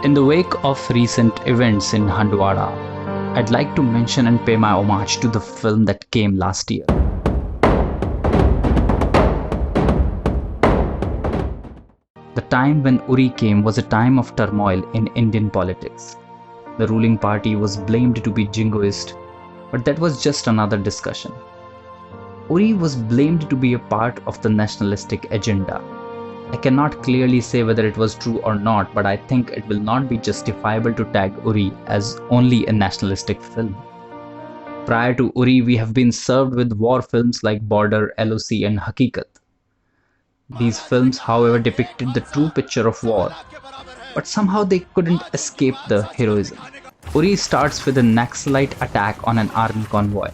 In the wake of recent events in Handwada, I'd like to mention and pay my homage to the film that came last year. The time when Uri came was a time of turmoil in Indian politics. The ruling party was blamed to be jingoist, but that was just another discussion. Uri was blamed to be a part of the nationalistic agenda. I cannot clearly say whether it was true or not, but I think it will not be justifiable to tag Uri as only a nationalistic film. Prior to Uri, we have been served with war films like Border, LOC and Hakikat. These films, however, depicted the true picture of war, but somehow they couldn't escape the heroism. Uri starts with a Naxalite attack on an army convoy.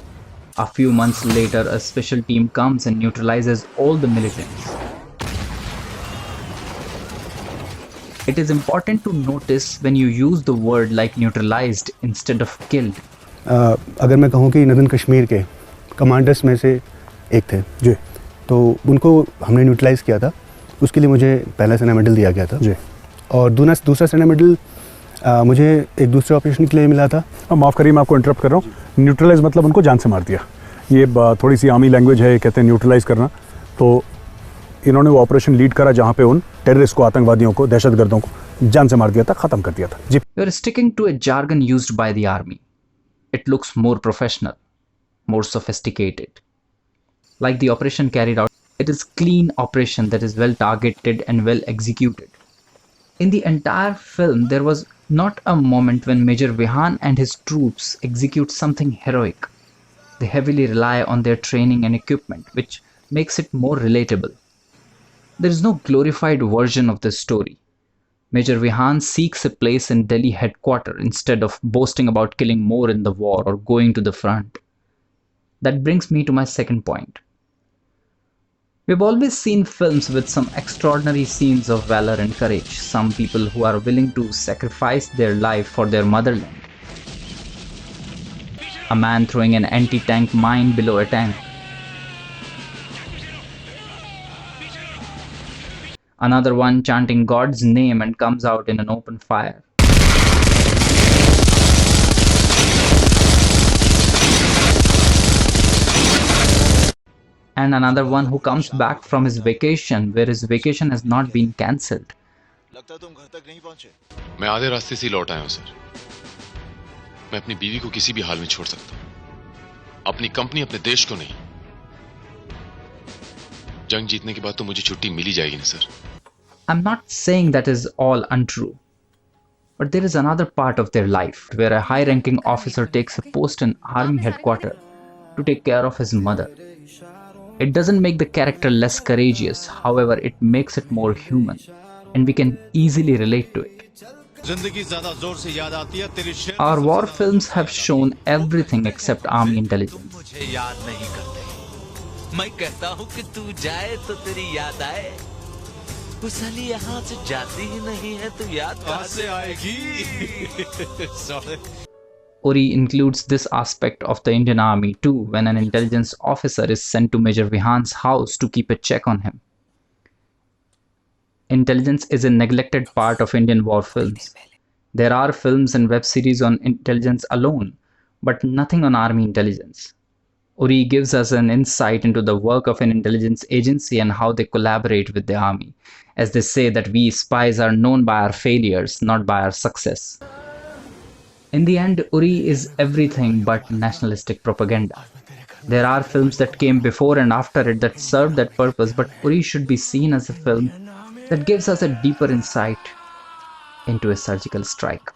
A few months later, a special team comes and neutralizes all the militants. It is important to notice when you use the word like neutralized instead of killed. अगर मैं कहूँ कि northern Kashmir के commanders में से एक थे जी, तो उनको हमने न्यूट्रलाइज़ किया था. उसके लिए मुझे पहला सेना मेडल दिया गया था जी, और दूसरा सेना मेडल मुझे एक दूसरे ऑपरेशन के लिए मिला था. माफ़ करिए, मैं आपको इंटरप्ट कर रहा हूँ. न्यूट्रलाइज मतलब उनको जान से मार दिया. ये थोड़ी सी आर्मी लैंग्वेज है, कहते हैं न्यूट्रलाइज करना. तो इन्होंने वो ऑपरेशन लीड करा जहाँ पे उन टेररिस्ट को, आतंकवादियों को, दहशतगर्दों को जान से मार दिया था, ख़त्म कर दिया था जी. You are sticking to a jargon used by the army. It looks more professional, more sophisticated. Like the operation carried out, it is clean operation that is well targeted and well executed. In the entire film, there was not a moment when Major Vihan and his troops execute something heroic. They heavily rely on their training and equipment, which makes it more relatable. There is no glorified version of this story. Major Vihan seeks a place in Delhi headquarters instead of boasting about killing more in the war or going to the front. That brings me to my second point. We've always seen films with some extraordinary scenes of valor and courage, some people who are willing to sacrifice their life for their motherland. A man throwing an anti-tank mine below a tank. Another one chanting God's name and comes out in an open fire. And another one who comes back from his vacation where his vacation has not been cancelled. मैं आधे रास्ते से लौट आया हूं sir. मैं अपनी बीवी को किसी भी हाल में छोड़ सकता हूं, अपनी कंपनी, अपने देश को नहीं. जंग जीतने के बाद तो मुझे छुट्टी मिल ही जाएगी ना sir. I'm not saying that is all untrue, but there is another part of their life where a high-ranking officer takes a post in army headquarters to take care of his mother. It doesn't make the character less courageous, however, it makes it more human, and we can easily relate to it. Our war films have shown everything except army intelligence. मैं कहता हूँ कि तू जाए तो तेरी याद आए. साली यहाँ से जाती ही नहीं है तो याद कहाँ से आएगी. Uri includes this aspect of the Indian army too when an intelligence officer is sent to Major Vihan's house to keep a check on him. Intelligence is a neglected part of Indian war films. There are films and web series on intelligence alone, but nothing on army intelligence. Uri gives us an insight into the work of an intelligence agency and how they collaborate with the army. As they say that we spies are known by our failures, not by our success. In the end, Uri is everything but nationalistic propaganda. There are films that came before and after it that serve that purpose, but Uri should be seen as a film that gives us a deeper insight into a surgical strike.